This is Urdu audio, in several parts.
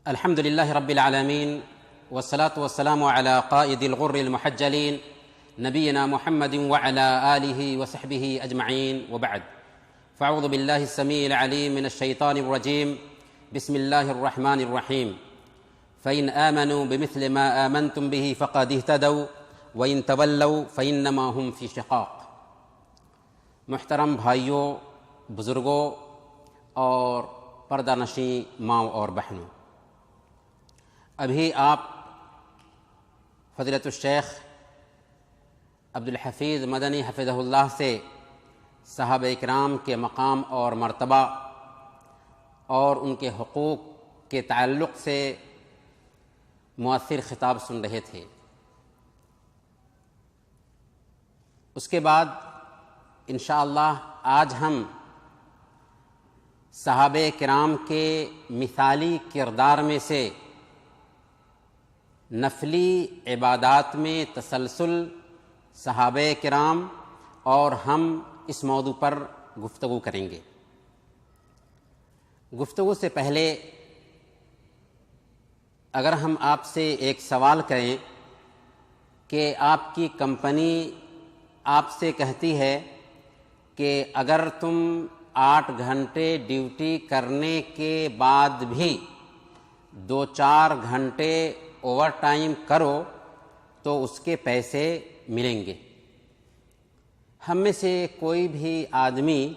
الحمد لله رب العالمين والصلاة والسلام على قائد الغر المحجلين نبينا محمد وعلى آله وصحبه أجمعين، وبعد. فأعوذ بالله السميع العليم من الشيطان الرجيم. بسم الله الرحمن الرحيم. فإن آمنوا بمثل ما آمنتم به فقد اهتدوا وإن تولوا فإنما هم في شقاق. محترم بھائیوں، بزرگوں اور پردہ نشیں ماؤں اور بہنوں، ابھی آپ فضیلت الشیخ عبدالحفیظ مدنی حفظہ اللہ سے صحابہ اکرام کے مقام اور مرتبہ اور ان کے حقوق کے تعلق سے مؤثر خطاب سن رہے تھے. اس کے بعد انشاءاللہ آج ہم صحابہ کرام کے مثالی کردار میں سے نفلی عبادات میں تسلسل، صحابہ کرام اور ہم اس موضوع پر گفتگو کریں گے. گفتگو سے پہلے اگر ہم آپ سے ایک سوال کریں کہ آپ کی کمپنی آپ سے کہتی ہے کہ اگر تم 8 گھنٹے ڈیوٹی کرنے کے بعد بھی 2-4 گھنٹے اوور ٹائم کرو تو اس کے پیسے ملیں گے، ہم میں سے کوئی بھی آدمی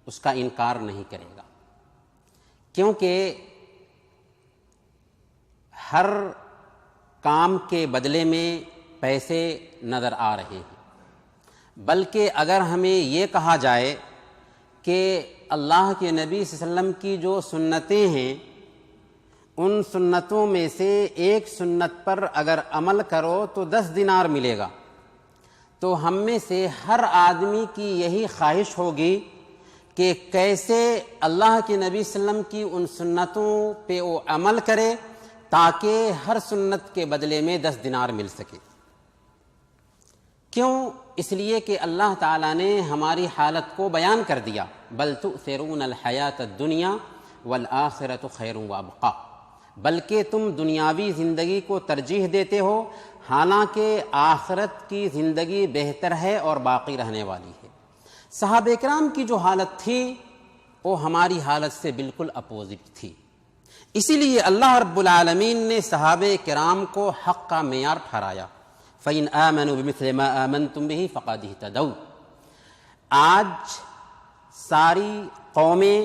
اس کا انکار نہیں کرے گا، کیونکہ ہر کام کے بدلے میں پیسے نظر آ رہے ہیں. بلکہ اگر ہمیں یہ کہا جائے کہ اللہ کے نبی صلی اللہ علیہ وسلم کی جو سنتیں ہیں ان سنتوں میں سے ایک سنت پر اگر عمل کرو تو 10 دینار ملے گا، تو ہم میں سے ہر آدمی کی یہی خواہش ہوگی کہ کیسے اللہ کے نبی صلی اللہ علیہ وسلم کی ان سنتوں پہ وہ عمل کرے تاکہ ہر سنت کے بدلے میں 10 دینار مل سکے. کیوں؟ اس لیے کہ اللہ تعالیٰ نے ہماری حالت کو بیان کر دیا. بل تؤثرون الحیات الدنیا والآخرۃ خیر وابقیٰ، بلکہ تم دنیاوی زندگی کو ترجیح دیتے ہو حالانکہ آخرت کی زندگی بہتر ہے اور باقی رہنے والی ہے. صحابہ کرام کی جو حالت تھی وہ ہماری حالت سے بالکل اپوزٹ تھی. اسی لیے اللہ رب العالمین نے صحابہ کرام کو حق کا معیار ٹھہرایا. فَإِنْ آمَنُوا بِمِثْلِ مَا آمَنْتُمْ بِهِ فَقَدِ اهْتَدَوْا. آج ساری قومیں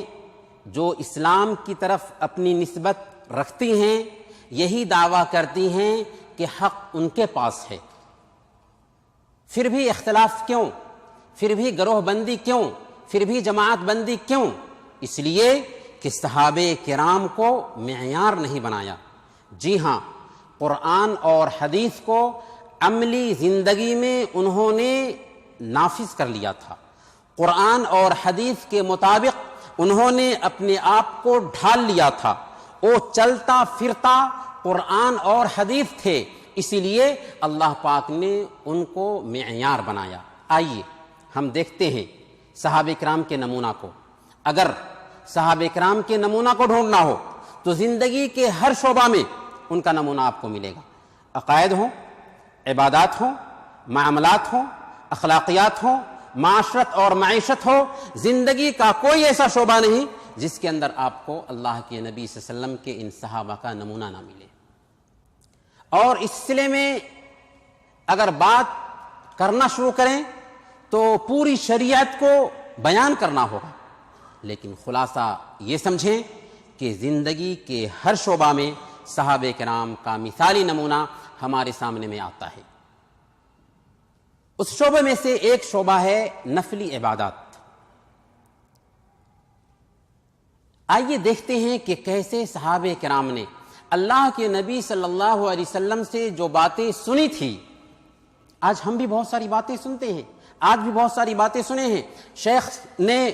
جو اسلام کی طرف اپنی نسبت رکھتی ہیں یہی دعویٰ کرتی ہیں کہ حق ان کے پاس ہے. پھر بھی اختلاف کیوں؟ پھر بھی گروہ بندی کیوں؟ پھر بھی جماعت بندی کیوں؟ اس لیے کہ صحابہ کرام کو معیار نہیں بنایا. جی ہاں، قرآن اور حدیث کو عملی زندگی میں انہوں نے نافذ کر لیا تھا. قرآن اور حدیث کے مطابق انہوں نے اپنے آپ کو ڈھال لیا تھا. وہ چلتا پھرتا قرآن اور حدیث تھے، اسی لیے اللہ پاک نے ان کو معیار بنایا. آئیے ہم دیکھتے ہیں صحابہ کرام کے نمونہ کو. اگر صحابہ کرام کے نمونہ کو ڈھونڈنا ہو تو زندگی کے ہر شعبہ میں ان کا نمونہ آپ کو ملے گا. عقائد ہوں، عبادات ہوں، معاملات ہوں، اخلاقیات ہوں، معاشرت اور معیشت ہو، زندگی کا کوئی ایسا شعبہ نہیں جس کے اندر آپ کو اللہ کے نبی صلی اللہ علیہ وسلم کے ان صحابہ کا نمونہ نہ ملے. اور اس سلسلے میں اگر بات کرنا شروع کریں تو پوری شریعت کو بیان کرنا ہوگا، لیکن خلاصہ یہ سمجھیں کہ زندگی کے ہر شعبہ میں صحابہ کرام کا مثالی نمونہ ہمارے سامنے میں آتا ہے. اس شعبے میں سے ایک شعبہ ہے نفلی عبادات. آئیے دیکھتے ہیں کہ کیسے صحابہ کرام نے اللہ کے نبی صلی اللہ علیہ وسلم سے جو باتیں سنی تھی. آج ہم بھی بہت ساری باتیں سنتے ہیں، آج بھی بہت ساری باتیں سنے ہیں. شیخ نے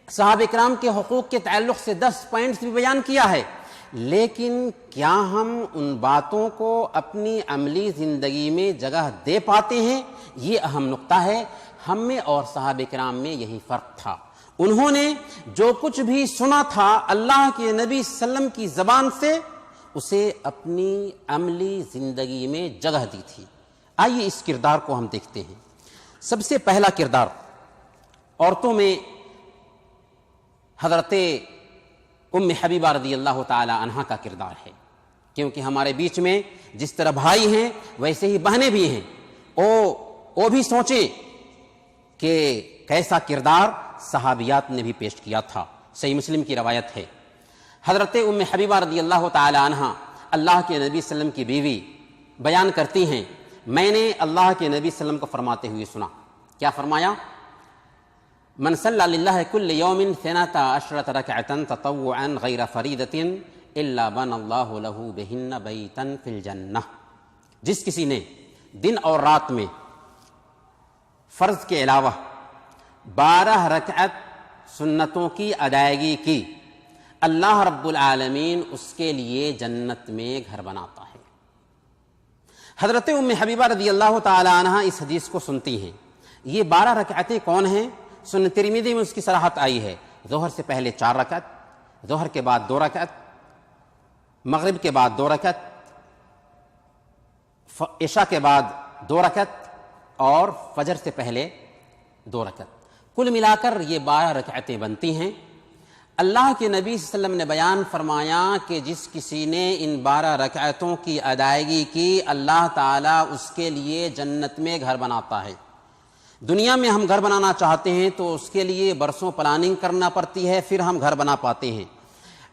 صحابہ کرام کے حقوق کے تعلق سے 10 پوائنٹس بھی بیان کیا ہے، لیکن کیا ہم ان باتوں کو اپنی عملی زندگی میں جگہ دے پاتے ہیں؟ یہ اہم نقطہ ہے. ہم میں اور صحابہ کرام میں یہی فرق تھا. انہوں نے جو کچھ بھی سنا تھا اللہ کے نبی صلی اللہ علیہ وسلم کی زبان سے اسے اپنی عملی زندگی میں جگہ دی تھی۔ آئیے اس کردار کو ہم دیکھتے ہیں۔ سب سے پہلا کردار عورتوں میں حضرت ام حبیبہ رضی اللہ تعالی عنہا کا کردار ہے، کیونکہ ہمارے بیچ میں جس طرح بھائی ہیں ویسے ہی بہنیں بھی ہیں۔ وہ بھی سوچیں کہ کیسا کردار صحابیات نے بھی پیش کیا تھا۔ صحیح مسلم کی روایت ہے، حضرت ام حبیبہ رضی اللہ تعالی عنہا اللہ کے نبی صلی اللہ علیہ وسلم کی بیوی بیان کرتی ہیں، میں نے اللہ کے نبی صلی اللہ علیہ وسلم کو فرماتے ہوئے سنا۔ کیا فرمایا؟ من صلی للہ کل یوم 12 رکعۃ تطوعا غیر فریضۃ الا بنى اللہ لہ بہن بیتا فی الجنہ۔ جس کسی نے دن اور رات میں فرض کے علاوہ 12 رکعت سنتوں کی ادائیگی کی، اللہ رب العالمین اس کے لیے جنت میں گھر بناتا ہے۔ حضرت ام حبیبہ رضی اللہ تعالی عنہ اس حدیث کو سنتی ہیں۔ یہ 12 رکعتیں کون ہیں؟ سنن ترمذی میں اس کی صراحت آئی ہے، ظہر سے پہلے 4 رکعت، ظہر کے بعد 2 رکعت، مغرب کے بعد 2 رکعت، عشاء کے بعد 2 رکعت اور فجر سے پہلے 2 رکعت۔ کل ملا کر یہ 12 رکعتیں بنتی ہیں۔ اللہ کے نبی صلی اللہ علیہ وسلم نے بیان فرمایا کہ جس کسی نے ان 12 رکعتوں کی ادائیگی کی، اللہ تعالیٰ اس کے لیے جنت میں گھر بناتا ہے۔ دنیا میں ہم گھر بنانا چاہتے ہیں تو اس کے لیے برسوں پلاننگ کرنا پڑتی ہے، پھر ہم گھر بنا پاتے ہیں۔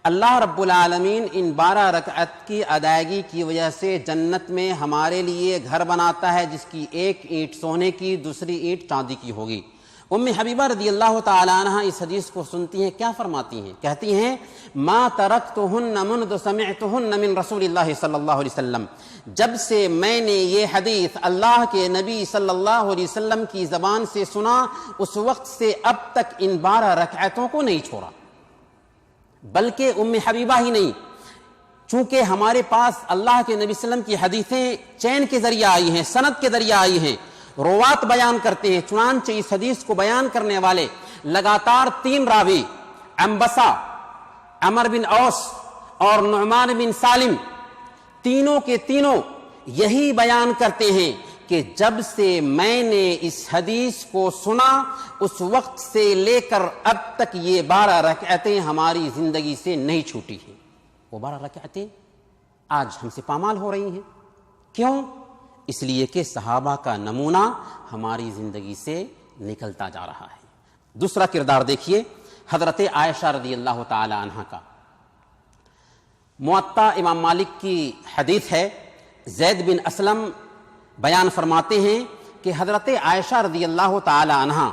اللہ رب العالمین ان 12 رکعت کی ادائیگی کی وجہ سے جنت میں ہمارے لیے گھر بناتا ہے، جس کی ایک اینٹ سونے کی، دوسری اینٹ چاندی کی ہوگی۔ ام حبیبہ رضی اللہ تعالی عنہ اس حدیث کو سنتی ہیں، کیا فرماتی ہیں؟ کہتی ہیں ما ترکتہن منذ سمعتہن من رسول اللہ صلی اللہ علیہ وسلم، جب سے میں نے یہ حدیث اللہ کے نبی صلی اللہ علیہ وسلم کی زبان سے سنا، اس وقت سے اب تک ان 12 رکعتوں کو نہیں چھوڑا۔ بلکہ ام حبیبہ ہی نہیں، چونکہ ہمارے پاس اللہ کے نبی صلی اللہ علیہ وسلم کی حدیثیں چین کے ذریعے آئی ہیں، سند کے ذریعے آئی ہیں، روات بیان کرتے ہیں، چنانچہ اس حدیث کو بیان کرنے والے لگاتار 3 راوی انبسا، عمر بن اوس اور نعمان بن سالم، تینوں کے تینوں یہی بیان کرتے ہیں کہ جب سے میں نے اس حدیث کو سنا، اس وقت سے لے کر اب تک یہ 12 رکعتیں ہماری زندگی سے نہیں چھوٹی ہیں۔ وہ 12 رکعتیں آج ہم سے پامال ہو رہی ہیں، کیوں؟ اس لیے کہ صحابہ کا نمونہ ہماری زندگی سے نکلتا جا رہا ہے۔ دوسرا کردار دیکھیے حضرت عائشہ رضی اللہ تعالی عنہا کا۔ موطا امام مالک کی حدیث ہے، زید بن اسلم بیان فرماتے ہیں کہ حضرت عائشہ رضی اللہ تعالی عنہا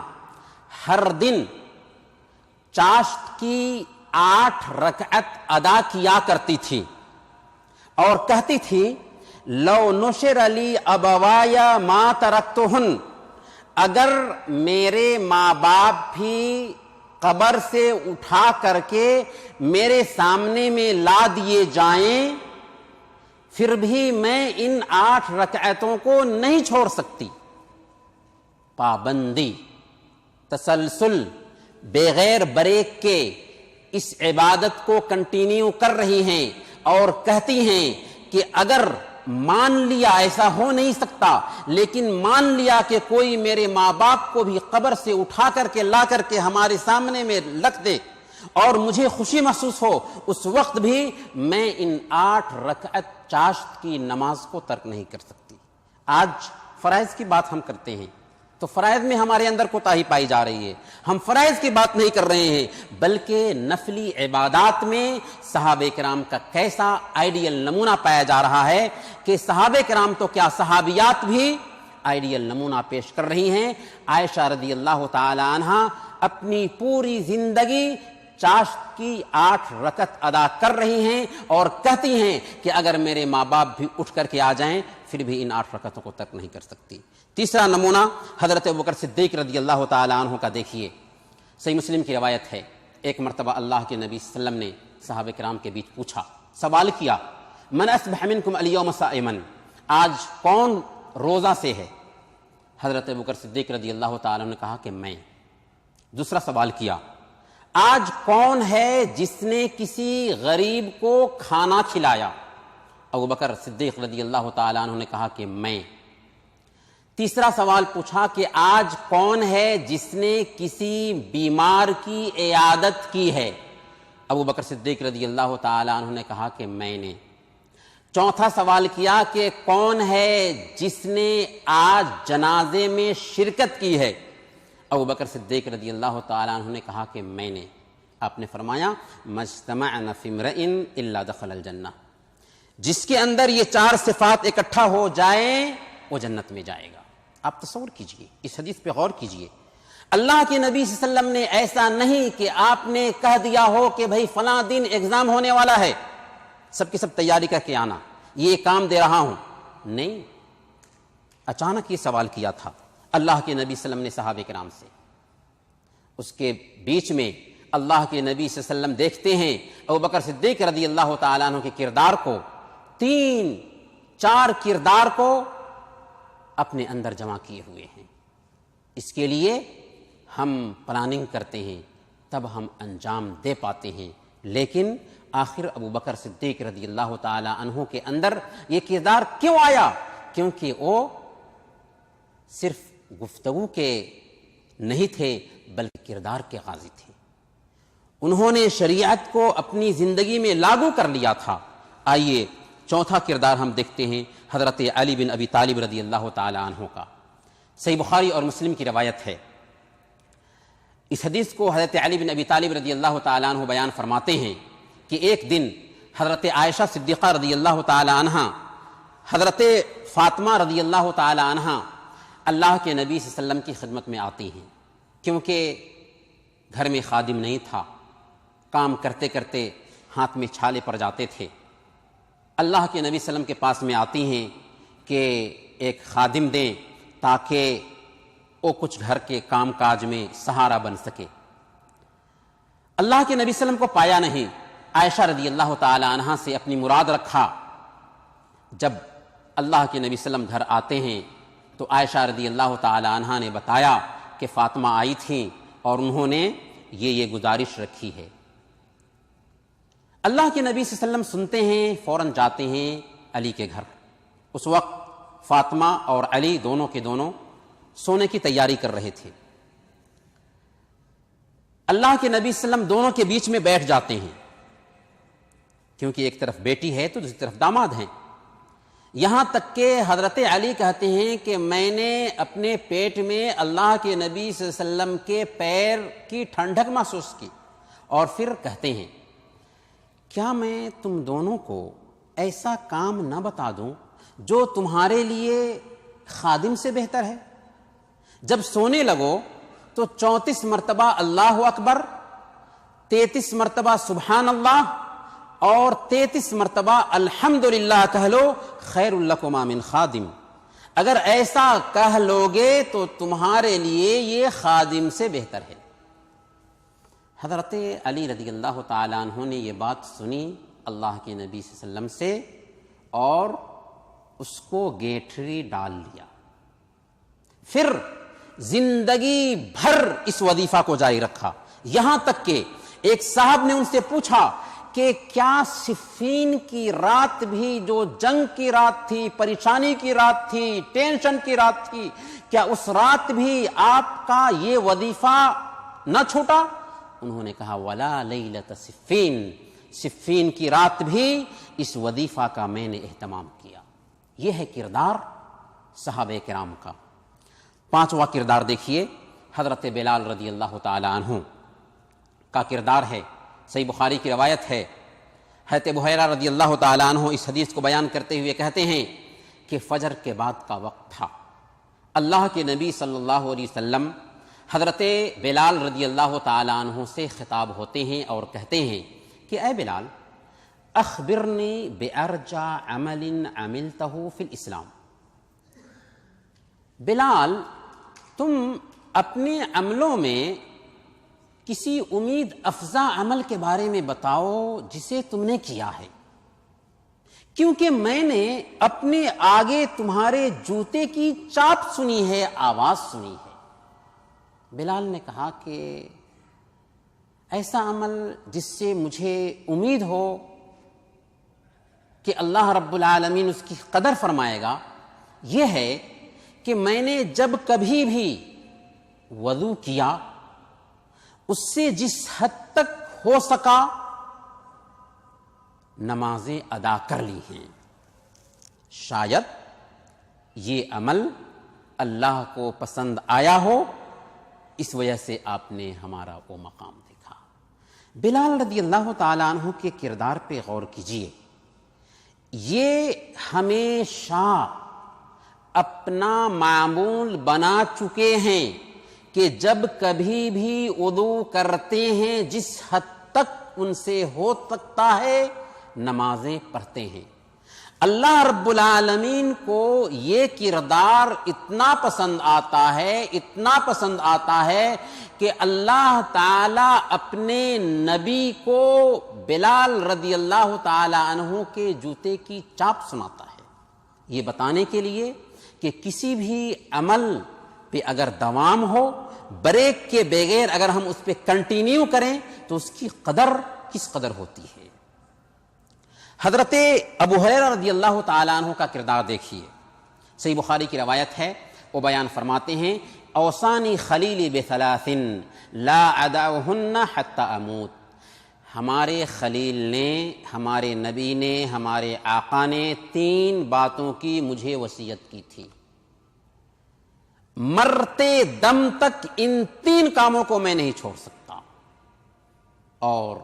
ہر دن چاشت کی 8 رکعت ادا کیا کرتی تھی اور کہتی تھی لو نشر لی ابوایا ما ترکتہن، اگر میرے ماں باپ بھی قبر سے اٹھا کر کے میرے سامنے میں لا دیے جائیں، پھر بھی میں ان 8 رکعتوں کو نہیں چھوڑ سکتی۔ پابندی، تسلسل، بغیر بریک کے اس عبادت کو کنٹینیو کر رہی ہیں اور کہتی ہیں کہ اگر مان لیا ایسا ہو نہیں سکتا، لیکن مان لیا کہ کوئی میرے ماں باپ کو بھی قبر سے اٹھا کر کے لا کر کے ہمارے سامنے میں رکھ دے اور مجھے خوشی محسوس ہو، اس وقت بھی میں ان 8 رکعت چاشت کی نماز کو ترک نہیں کر سکتی۔ آج فرائض کی بات ہم کرتے ہیں تو فرائض میں ہمارے اندر کوتاہی پائی جا رہی ہے، ہم فرائض کی بات نہیں کر رہے ہیں، بلکہ نفلی عبادات میں صحابہ کرام کا کیسا آئیڈیل نمونہ پایا جا رہا ہے کہ صحابہ کرام تو کیا صحابیات بھی آئیڈیل نمونہ پیش کر رہی ہیں۔ عائشہ رضی اللہ تعالی عنہا اپنی پوری زندگی چاشت کی 8 رکعت ادا کر رہی ہیں اور کہتی ہیں کہ اگر میرے ماں باپ بھی اٹھ کر کے آ جائیں پھر بھی ان 8 رکعتوں کو ترک نہیں کر سکتی۔ تیسرا نمونہ حضرت ابوبکر صدیق رضی اللہ تعالی عنہ کا دیکھیے، صحیح مسلم کی روایت ہے، ایک مرتبہ اللہ کے نبی صلی اللہ علیہ وسلم نے صحابہ کرام کے بیچ پوچھا، سوال کیا، من اصبح منکم اليوم صائما، آج کون روزہ سے ہے؟ حضرت ابوبکر صدیق رضی اللہ تعالی عنہ نے کہا کہ میں۔ دوسرا سوال کیا، آج کون ہے جس نے کسی غریب کو کھانا کھلایا؟ ابو بکر صدیق رضی اللہ تعالیٰ عنہ نے کہا کہ میں۔ تیسرا سوال پوچھا کہ آج کون ہے جس نے کسی بیمار کی عیادت کی ہے؟ ابو بکر صدیق رضی اللہ تعالیٰ عنہ نے کہا کہ میں نے۔ چوتھا سوال کیا کہ کون ہے جس نے آج جنازے میں شرکت کی ہے؟ ابو بکر صدیق رضی اللہ تعالیٰ عنہ نے کہا کہ میں نے۔ آپ نے فرمایا مجتمعنا فی امرئ الا دخل الجنہ، جس کے اندر یہ چار صفات اکٹھا ہو جائیں وہ جنت میں جائے گا۔ آپ تصور کیجئے، اس حدیث پہ غور کیجئے۔ اللہ کے نبی صلی اللہ علیہ وسلم نے ایسا نہیں کہ آپ نے کہہ دیا ہو کہ بھائی فلاں دن ایگزام ہونے والا ہے، سب کی سب تیاری کر کے آنا، یہ کام دے رہا ہوں، نہیں، اچانک یہ سوال کیا تھا اللہ کے نبی صلی اللہ علیہ وسلم نے صحابہ کرام سے۔ اس کے بیچ میں اللہ کے نبی صلی اللہ علیہ وسلم دیکھتے ہیں ابو بکر صدیق رضی اللہ تعالیٰ عنہ کے کردار کو، 3-4 کردار کو اپنے اندر جمع کیے ہوئے ہیں۔ اس کے لیے ہم پلاننگ کرتے ہیں تب ہم انجام دے پاتے ہیں، لیکن آخر ابو بکر صدیق رضی اللہ تعالی عنہ کے اندر یہ کردار کیوں آیا؟ کیونکہ وہ صرف گفتگو کے نہیں تھے بلکہ کردار کے غازی تھے۔ انہوں نے شریعت کو اپنی زندگی میں لاگو کر لیا تھا۔ آئیے چوتھا کردار ہم دیکھتے ہیں حضرت علی بن ابی طالب رضی اللہ تعالی عنہ کا۔ صحیح بخاری اور مسلم کی روایت ہے۔ اس حدیث کو حضرت علی بن ابی طالب رضی اللہ تعالی عنہ بیان فرماتے ہیں کہ ایک دن حضرت عائشہ صدیقہ رضی اللہ تعالی عنہ، حضرت فاطمہ رضی اللہ تعالی عنہ اللہ کے نبی صلی اللہ علیہ وسلم کی خدمت میں آتی ہیں، کیونکہ گھر میں خادم نہیں تھا، کام کرتے کرتے ہاتھ میں چھالے پڑ جاتے تھے۔ اللہ کے نبی صلی اللہ علیہ وسلم کے پاس میں آتی ہیں کہ ایک خادم دیں تاکہ وہ کچھ گھر کے کام کاج میں سہارا بن سکے۔ اللہ کے نبی صلی اللہ علیہ وسلم کو پایا نہیں، عائشہ رضی اللہ تعالی عنہ سے اپنی مراد رکھا۔ جب اللہ کے نبی صلی اللہ علیہ وسلم گھر آتے ہیں تو عائشہ رضی اللہ تعالی عنہ نے بتایا کہ فاطمہ آئی تھیں اور انہوں نے یہ گزارش رکھی ہے۔ اللہ کے نبی صلی اللہ علیہ وسلم سنتے ہیں، فوراً جاتے ہیں علی کے گھر۔ اس وقت فاطمہ اور علی دونوں کے دونوں سونے کی تیاری کر رہے تھے۔ اللہ کے نبی صلی اللہ علیہ وسلم دونوں کے بیچ میں بیٹھ جاتے ہیں، کیونکہ ایک طرف بیٹی ہے تو دوسری طرف داماد ہیں۔ یہاں تک کہ حضرت علی کہتے ہیں کہ میں نے اپنے پیٹ میں اللہ کے نبی صلی اللہ علیہ وسلم کے پیر کی ٹھنڈک محسوس کی، اور پھر کہتے ہیں کیا میں تم دونوں کو ایسا کام نہ بتا دوں جو تمہارے لیے خادم سے بہتر ہے؟ جب سونے لگو تو 34 مرتبہ اللہ اکبر، 33 مرتبہ سبحان اللہ اور 33 مرتبہ الحمدللہ کہہ لو، خیر لکما من خادم۔ اگر ایسا کہہ لوگے تو تمہارے لیے یہ خادم سے بہتر ہے۔ حضرت علی رضی اللہ تعالیٰ عنہ نے یہ بات سنی اللہ کے نبی صلی اللہ علیہ وسلم سے اور اس کو گیٹھری ڈال لیا۔ پھر زندگی بھر اس وظیفہ کو جاری رکھا، یہاں تک کہ ایک صاحب نے ان سے پوچھا کہ کیا صفین کی رات بھی، جو جنگ کی رات تھی، پریشانی کی رات تھی، ٹینشن کی رات تھی، کیا اس رات بھی آپ کا یہ وظیفہ نہ چھوٹا؟ انہوں نے کہا ولا لیلۃ صفین، صفین کی رات بھی اس وظیفہ کا میں نے اہتمام کیا۔ یہ ہے کردار صحابہ کرام کا۔ پانچواں کردار دیکھیے حضرت بلال رضی اللہ تعالی عنہ کا کردار ہے۔ صحیح بخاری کی روایت ہے، حضرت ابو ہریرہ رضی اللہ تعالی عنہ اس حدیث کو بیان کرتے ہوئے کہتے ہیں کہ فجر کے بعد کا وقت تھا، اللہ کے نبی صلی اللہ علیہ وسلم حضرت بلال رضی اللہ تعالی عنہ سے خطاب ہوتے ہیں اور کہتے ہیں کہ اے بلال اخبرنی بارجع عمل عملتہ فی الاسلام، بلال تم اپنے عملوں میں کسی امید افزا عمل کے بارے میں بتاؤ جسے تم نے کیا ہے، کیونکہ میں نے اپنے آگے تمہارے جوتے کی چاپ سنی ہے، آواز سنی ہے۔ بلال نے کہا کہ ایسا عمل جس سے مجھے امید ہو کہ اللہ رب العالمین اس کی قدر فرمائے گا، یہ ہے کہ میں نے جب کبھی بھی وضو کیا اس سے جس حد تک ہو سکا نمازیں ادا کر لی ہیں۔ شاید یہ عمل اللہ کو پسند آیا ہو، اس وجہ سے آپ نے ہمارا وہ مقام دیکھا۔ بلال رضی اللہ تعالیٰ عنہ کے کردار پہ غور کیجئے، یہ ہمیشہ اپنا معمول بنا چکے ہیں کہ جب کبھی بھی وضو کرتے ہیں جس حد تک ان سے ہو سکتا ہے نمازیں پڑھتے ہیں۔ اللہ رب العالمین کو یہ کردار اتنا پسند آتا ہے کہ اللہ تعالی اپنے نبی کو بلال رضی اللہ تعالی عنہ کے جوتے کی چاپ سناتا ہے، یہ بتانے کے لیے کہ کسی بھی عمل پہ اگر دوام ہو، بریک کے بغیر اگر ہم اس پہ کنٹینیو کریں تو اس کی قدر کس قدر ہوتی ہے۔ حضرت ابو ہریرہ رضی اللہ تعالیٰ عنہ کا کردار دیکھیے، صحیح بخاری کی روایت ہے، وہ بیان فرماتے ہیں اوصانی خلیلی بثلاث لا ادعہن حتی اموت، ہمارے خلیل نے، ہمارے نبی نے، ہمارے آقا نے 3 باتوں کی مجھے وصیت کی تھی، مرتے دم تک ان 3 کاموں کو میں نہیں چھوڑ سکتا، اور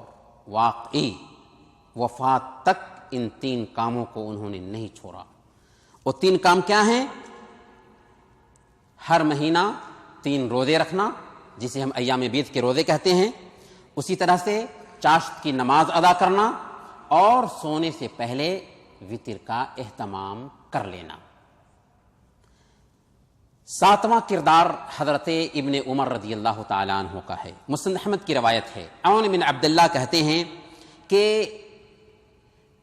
واقعی وفات تک ان 3 کاموں کو انہوں نے نہیں چھوڑا۔ وہ 3 کام کیا ہیں؟ ہر مہینہ 3 روزے رکھنا، جسے ہم ایام بیت کے روزے کہتے ہیں، اسی طرح سے چاشت کی نماز ادا کرنا، اور سونے سے پہلے وتر کا اہتمام کر لینا۔ 7واں کردار حضرت ابن عمر رضی اللہ تعالیٰ عنہ کا ہے، مسند احمد کی روایت ہے، عون بن عبداللہ کہتے ہیں کہ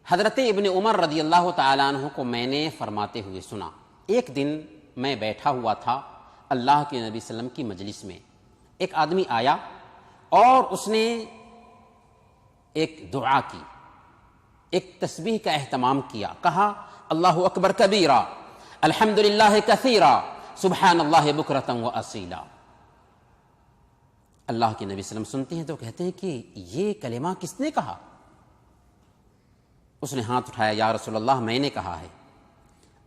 حضرت ابن عمر رضی اللہ تعالیٰ عنہ کو میں نے فرماتے ہوئے سنا، ایک دن میں بیٹھا ہوا تھا اللہ کے نبی صلی اللہ علیہ وسلم کی مجلس میں، ایک آدمی آیا اور اس نے ایک دعا کی، ایک تسبیح کا اہتمام کیا، کہا اللہ اکبر کبیرا الحمدللہ کثیرا سبحان اللہ بکرۃ و اصیلا۔ اللہ کے نبی صلی اللہ علیہ وسلم سنتے ہیں تو کہتے ہیں کہ یہ کلمہ کس نے کہا؟ اس نے ہاتھ اٹھایا، یا رسول اللہ میں نے کہا ہے۔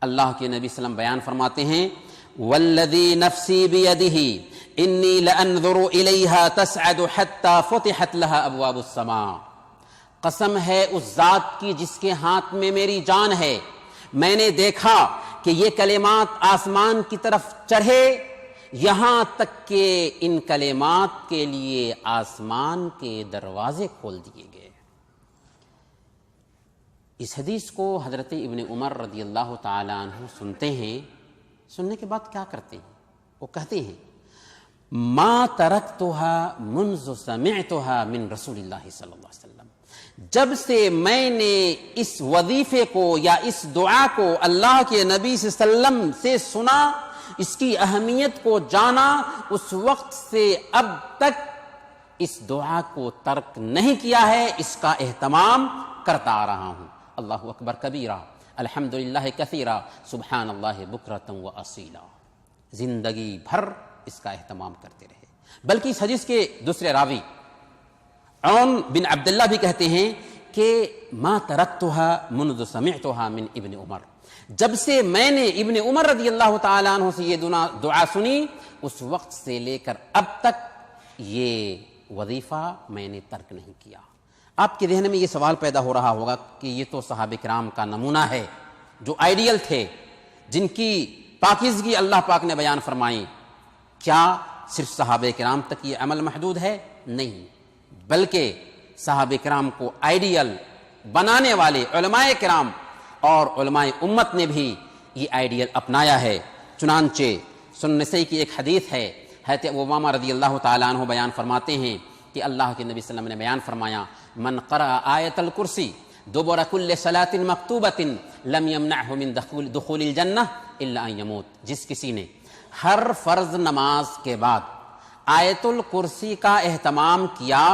اللہ کے نبی صلی اللہ علیہ وسلم بیان فرماتے ہیں والذی نفسی بیدہ انی لانظر الیہا تسعد حتی فتحت لها ابواب السماء، قسم ہے اس ذات کی جس کے ہاتھ میں میری جان ہے، میں نے دیکھا کہ یہ کلمات آسمان کی طرف چڑھے، یہاں تک کہ ان کلمات کے لیے آسمان کے دروازے کھول دیے گئے۔ اس حدیث کو حضرت ابن عمر رضی اللہ تعالی عنہ سنتے ہیں، سننے کے بعد کیا کرتے ہیں؟ وہ کہتے ہیں ما ترکتها منذ سمعتها من رسول اللہ صلی اللہ علیہ وسلم، جب سے میں نے اس وظیفے کو یا اس دعا کو اللہ کے نبی صلی اللہ علیہ وسلم سے سنا، اس کی اہمیت کو جانا، اس وقت سے اب تک اس دعا کو ترک نہیں کیا ہے، اس کا اہتمام کرتا آ رہا ہوں۔ اللہ اکبر کبیرہ الحمدللہ کثیرہ سبحان اللہ بکرۃ و اصیلا، زندگی بھر اس کا اہتمام کرتے رہے۔ بلکہ اس حدیث کے دوسرے راوی عون بن عبداللہ بھی کہتے ہیں کہ ما ترکتها منذ سمعتها من ابن عمر، جب سے میں نے ابن عمر رضی اللہ تعالیٰ عنہ سے یہ دعا سنی، اس وقت سے لے کر اب تک یہ وظیفہ میں نے ترک نہیں کیا۔ آپ کے ذہن میں یہ سوال پیدا ہو رہا ہوگا کہ یہ تو صحابہ کرام کا نمونہ ہے جو آئیڈیل تھے، جن کی پاکیزگی اللہ پاک نے بیان فرمائی، کیا صرف صحابہ کرام تک یہ عمل محدود ہے؟ نہیں، بلکہ صحابہ کرام کو آئیڈیل بنانے والے علماء کرام اور علماء امت نے بھی یہ آئیڈیل اپنایا ہے۔ چنانچہ سنن نسائی کی ایک حدیث ہے، حضرت ابو امامہ رضی اللہ تعالیٰ عنہ بیان فرماتے ہیں کہ اللہ کے نبی صلی اللہ علیہ وسلم نے بیان فرمایا من قرأ آیت الکرسی دبر کل صلاۃ مکتوبۃ لم یمنعہ من دخول الجنہ الا ان یموت، جس کسی نے ہر فرض نماز کے بعد آیت الکرسی کا اہتمام کیا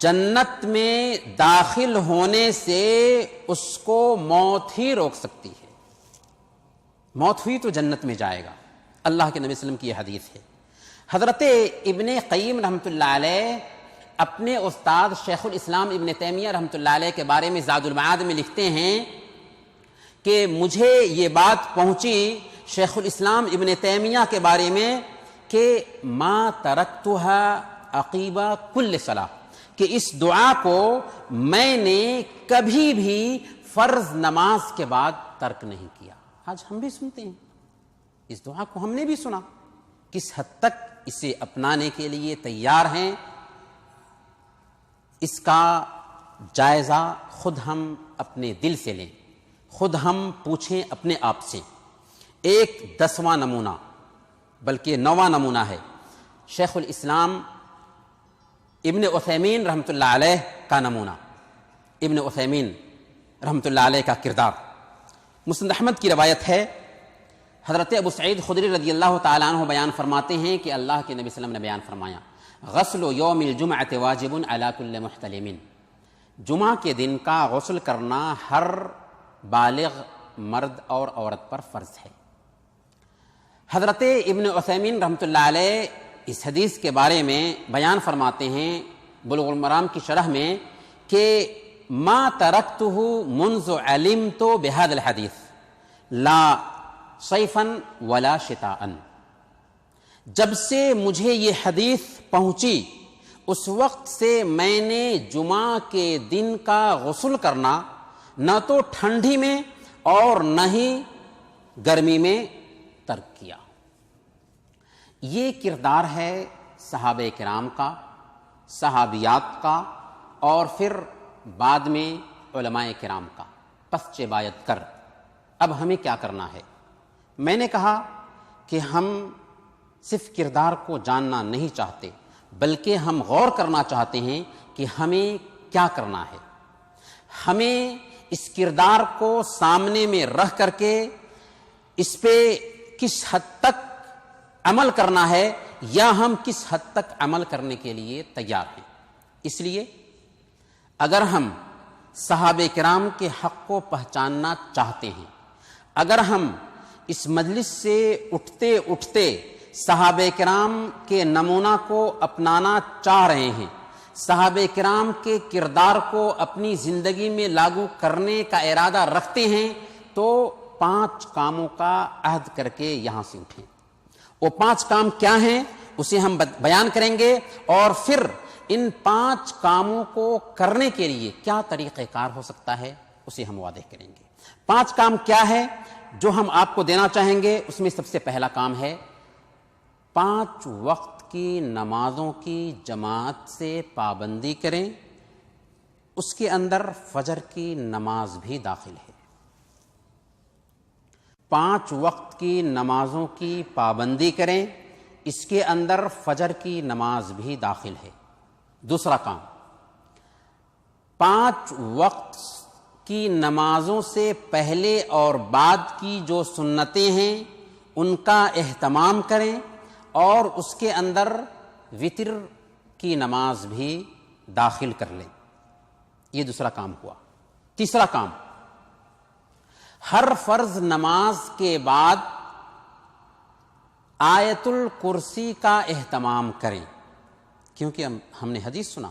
جنت میں داخل ہونے سے اس کو موت ہی روک سکتی ہے. موت ہوئی تو جنت میں جائے گا. اللہ کے نبی صلی اللہ علیہ وسلم کی یہ حدیث ہے. حضرت ابن قیم رحمۃ اللہ علیہ اپنے استاد شیخ الاسلام ابن تیمیہ رحمۃ اللہ علیہ کے بارے میں زاد المعاد میں لکھتے ہیں کہ مجھے یہ بات پہنچی شیخ الاسلام ابن تیمیہ کے بارے میں کہ ما ترکتها عقیبہ کل صلاح، کہ اس دعا کو میں نے کبھی بھی فرض نماز کے بعد ترک نہیں کیا. آج ہم بھی سنتے ہیں اس دعا کو، ہم نے بھی سنا. کس حد تک اسے اپنانے کے لیے تیار ہیں، اس کا جائزہ خود ہم اپنے دل سے لیں، خود ہم پوچھیں اپنے آپ سے. ایک 10واں نمونہ بلکہ 9واں نمونہ ہے شیخ الاسلام ابن عثیمین رحمۃ اللہ علیہ کا نمونہ. ابن عثیمین رحمۃ اللہ علیہ کا کردار. مسند احمد کی روایت ہے، حضرت ابو سعید خدری رضی اللہ تعالیٰ عنہ بیان فرماتے ہیں کہ اللہ کے نبی صلی اللہ علیہ وسلم نے بیان فرمایا غسل یوم الجمعۃ واجب علی کل محتلم، جمعہ کے دن کا غسل کرنا ہر بالغ مرد اور عورت پر فرض ہے. حضرت ابن عثیمین رحمۃ اللہ علیہ اس حدیث کے بارے میں بیان فرماتے ہیں بلوغ المرام کی شرح میں کہ ما ترکتہ منذ علمت بہذا الحدیث لا صیفا ولا شتاء، جب سے مجھے یہ حدیث پہنچی اس وقت سے میں نے جمعہ کے دن کا غسل کرنا نہ تو ٹھنڈی میں اور نہ ہی گرمی میں ترک کیا. یہ کردار ہے صحابہ کرام کا، صحابیات کا، اور پھر بعد میں علماء کرام کا. پس چہ باید کر. اب ہمیں کیا کرنا ہے؟ میں نے کہا کہ ہم صرف کردار کو جاننا نہیں چاہتے بلکہ ہم غور کرنا چاہتے ہیں کہ ہمیں کیا کرنا ہے. ہمیں اس کردار کو سامنے میں رکھ کر کے اس پہ کس حد تک عمل کرنا ہے یا ہم کس حد تک عمل کرنے کے لیے تیار ہیں. اس لیے اگر ہم صحابہ کرام کے حق کو پہچاننا چاہتے ہیں، اگر ہم اس مجلس سے اٹھتے اٹھتے صحابہ کرام کے نمونہ کو اپنانا چاہ رہے ہیں، صحابہ کرام کے کردار کو اپنی زندگی میں لاگو کرنے کا ارادہ رکھتے ہیں، تو 5 کاموں کا عہد کر کے یہاں سے اٹھیں. وہ 5 کام کیا ہیں اسے ہم بیان کریں گے، اور پھر ان 5 کاموں کو کرنے کے لیے کیا طریقہ کار ہو سکتا ہے اسے ہم واضح کریں گے. 5 کام کیا ہے جو ہم آپ کو دینا چاہیں گے؟ اس میں سب سے پہلا کام ہے 5 وقت کی نمازوں کی جماعت سے پابندی کریں. اس کے اندر فجر کی نماز بھی داخل ہے. 5 وقت کی نمازوں کی پابندی کریں، اس کے اندر فجر کی نماز بھی داخل ہے. دوسرا کام، 5 وقت کی نمازوں سے پہلے اور بعد کی جو سنتیں ہیں ان کا اہتمام کریں، اور اس کے اندر وتر کی نماز بھی داخل کر لیں. یہ دوسرا کام ہوا. تیسرا کام، ہر فرض نماز کے بعد آیت الکرسی کا اہتمام کریں، کیونکہ ہم نے حدیث سنا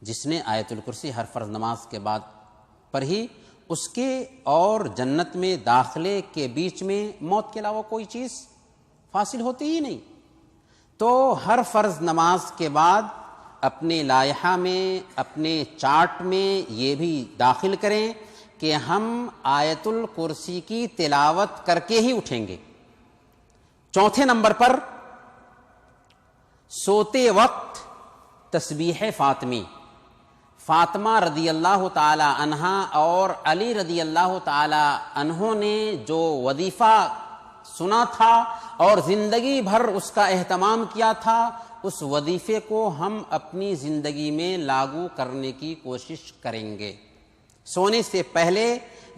جس نے آیت الکرسی ہر فرض نماز کے بعد پڑھی اس کے اور جنت میں داخلے کے بیچ میں موت کے علاوہ کوئی چیز فاصل ہوتی ہی نہیں. تو ہر فرض نماز کے بعد اپنے لائحہ میں، اپنے چارٹ میں یہ بھی داخل کریں کہ ہم آیت الکرسی کی تلاوت کر کے ہی اٹھیں گے. چوتھے نمبر پر سوتے وقت تسبیح فاطمی، فاطمہ رضی اللہ تعالی عنہا اور علی رضی اللہ تعالی عنہ نے جو وظیفہ سنا تھا اور زندگی بھر اس کا اہتمام کیا تھا، اس وظیفے کو ہم اپنی زندگی میں لاگو کرنے کی کوشش کریں گے. سونے سے پہلے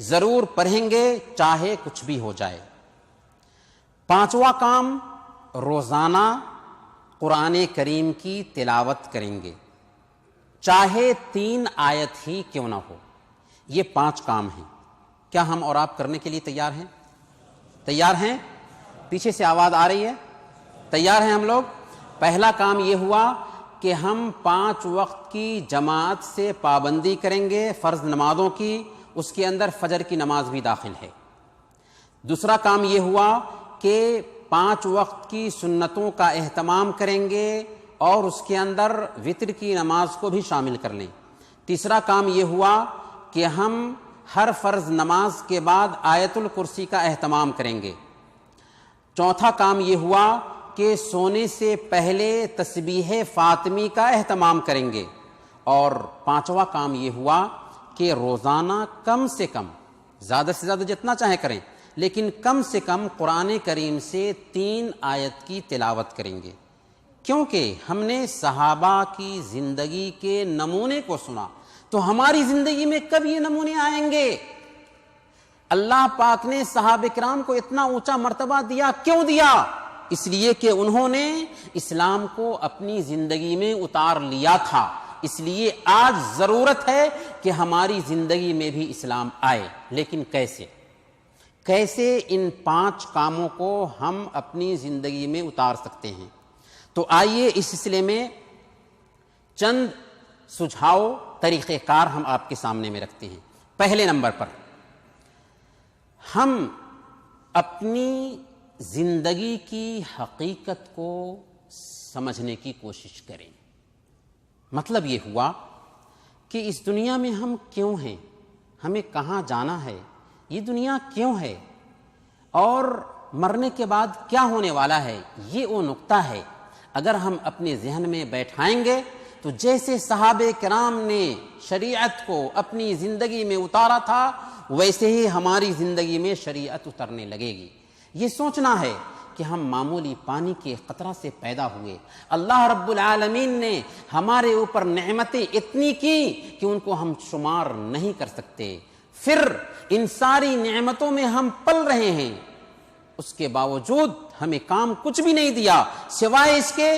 ضرور پڑھیں گے چاہے کچھ بھی ہو جائے. 5واں کام، روزانہ قرآن کریم کی تلاوت کریں گے. چاہے 3 آیت ہی کیوں نہ ہو. یہ 5 کام ہیں. کیا ہم اور آپ کرنے کے لیے تیار ہیں؟ تیار ہیں؟ پیچھے سے آواز آ رہی ہے؟ تیار ہیں ہم لوگ؟ پہلا کام یہ ہوا کہ ہم 5 وقت کی جماعت سے پابندی کریں گے، فرض نمازوں کی، اس کے اندر فجر کی نماز بھی داخل ہے. دوسرا کام یہ ہوا کہ 5 وقت کی سنتوں کا اہتمام کریں گے اور اس کے اندر وتر کی نماز کو بھی شامل کر لیں. تیسرا کام یہ ہوا کہ ہم ہر فرض نماز کے بعد آیت الکرسی کا اہتمام کریں گے. چوتھا کام یہ ہوا کہ سونے سے پہلے تسبیح فاطمی کا اہتمام کریں گے. اور 5واں کام یہ ہوا کہ روزانہ کم سے کم، زیادہ سے زیادہ جتنا چاہیں کریں، لیکن کم سے کم قرآن کریم سے 3 آیت کی تلاوت کریں گے. کیونکہ ہم نے صحابہ کی زندگی کے نمونے کو سنا، تو ہماری زندگی میں کب یہ نمونے آئیں گے؟ اللہ پاک نے صحابہ کرام کو اتنا اونچا مرتبہ دیا، کیوں دیا؟ اس لیے کہ انہوں نے اسلام کو اپنی زندگی میں اتار لیا تھا. اس لیے آج ضرورت ہے کہ ہماری زندگی میں بھی اسلام آئے. لیکن کیسے ان 5 کاموں کو ہم اپنی زندگی میں اتار سکتے ہیں؟ تو آئیے اس سلسلے میں چند سجھاؤ، طریقہ کار ہم آپ کے سامنے میں رکھتے ہیں. پہلے نمبر پر ہم اپنی زندگی کی حقیقت کو سمجھنے کی کوشش کریں. مطلب یہ ہوا کہ اس دنیا میں ہم کیوں ہیں، ہمیں کہاں جانا ہے، یہ دنیا کیوں ہے، اور مرنے کے بعد کیا ہونے والا ہے. یہ وہ نقطہ ہے اگر ہم اپنے ذہن میں بیٹھائیں گے تو جیسے صحابہ کرام نے شریعت کو اپنی زندگی میں اتارا تھا ویسے ہی ہماری زندگی میں شریعت اترنے لگے گی. یہ سوچنا ہے کہ ہم معمولی پانی کے قطرہ سے پیدا ہوئے. اللہ رب العالمین نے ہمارے اوپر نعمتیں اتنی کی کہ ان کو ہم شمار نہیں کر سکتے. پھر ان ساری نعمتوں میں ہم پل رہے ہیں، اس کے باوجود ہمیں کام کچھ بھی نہیں دیا سوائے اس کے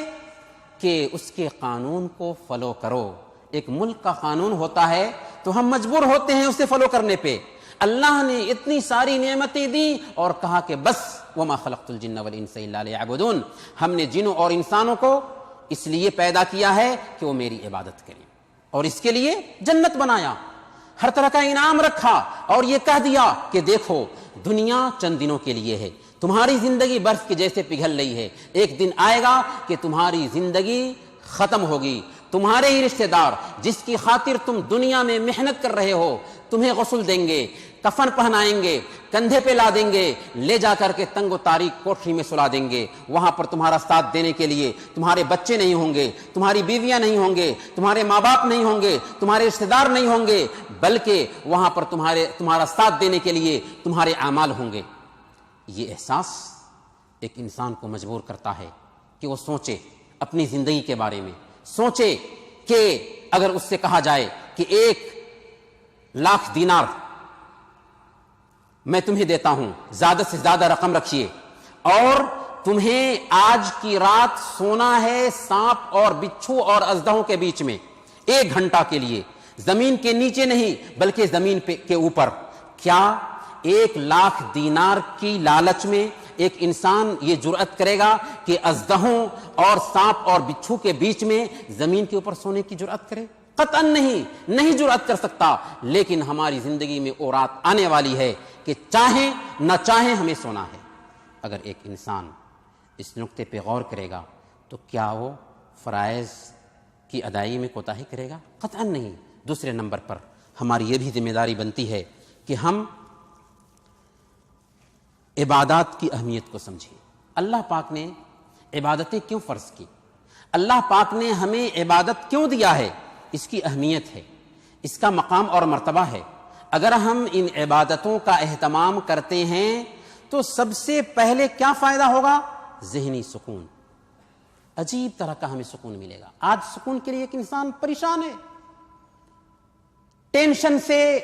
کہ اس کے قانون کو فالو کرو. ایک ملک کا قانون ہوتا ہے تو ہم مجبور ہوتے ہیں اسے فالو کرنے پہ. اللہ نے اتنی ساری نعمتیں دی اور کہا کہ بس وما خلقت الجن والانس الا لیعبدون، ہم نے جنوں اور انسانوں کو اس لیے پیدا کیا ہے کہ وہ میری عبادت کریں، اور اس کے لیے جنت بنایا، ہر طرح کا انعام رکھا، اور یہ کہہ دیا کہ دیکھو دنیا چند دنوں کے لیے ہے، تمہاری زندگی برف کے جیسے پگھل رہی ہے، ایک دن آئے گا کہ تمہاری زندگی ختم ہوگی. تمہارے ہی رشتہ دار جس کی خاطر تم دنیا میں محنت کر رہے ہو تمہیں غسل دیں گے، کفن پہنائیں گے، کندھے پہ لا دیں گے، لے جا کر کے تنگ و تاریک کوٹری میں سلا دیں گے. وہاں پر تمہارا ساتھ دینے کے لیے تمہارے بچے نہیں ہوں گے، تمہاری بیویاں نہیں ہوں گے، تمہارے ماں باپ نہیں ہوں گے، تمہارے رشتہ دار نہیں ہوں گے، بلکہ وہاں پر تمہارا ساتھ دینے کے لیے تمہارے اعمال ہوں گے. یہ احساس ایک انسان کو مجبور کرتا ہے کہ وہ سوچے اپنی زندگی کے بارے میں، سوچے کہ اگر اس سے کہا جائے کہ 1,00,000 دینار میں تمہیں دیتا ہوں، زیادہ سے زیادہ رقم رکھیے، اور تمہیں آج کی رات سونا ہے سانپ اور بچھو اور اژدہوں کے بیچ میں 1 گھنٹہ کے لیے، زمین کے نیچے نہیں بلکہ زمین کے اوپر. کیا 1,00,000 دینار کی لالچ میں ایک انسان یہ جرأت کرے گا کہ اژدہوں اور سانپ اور بچھو کے بیچ میں زمین کے اوپر سونے کی جرأت کرے؟ قطعاً نہیں جرأت کر سکتا. لیکن ہماری زندگی میں وہ رات آنے والی ہے کہ چاہیں نہ چاہیں ہمیں سونا ہے. اگر ایک انسان اس نقطے پہ غور کرے گا تو کیا وہ فرائض کی ادائیگی میں کوتاہی کرے گا؟ قطعاً نہیں. دوسرے نمبر پر ہماری یہ بھی ذمہ داری بنتی ہے کہ ہم عبادات کی اہمیت کو سمجھیں. اللہ پاک نے عبادتیں کیوں فرض کی؟ اللہ پاک نے ہمیں عبادت کیوں دیا ہے؟ اس کی اہمیت ہے، اس کا مقام اور مرتبہ ہے. اگر ہم ان عبادتوں کا اہتمام کرتے ہیں تو سب سے پہلے کیا فائدہ ہوگا؟ ذہنی سکون. عجیب طرح کا ہمیں سکون ملے گا. آج سکون کے لیے ایک انسان پریشان ہے، ٹینشن سے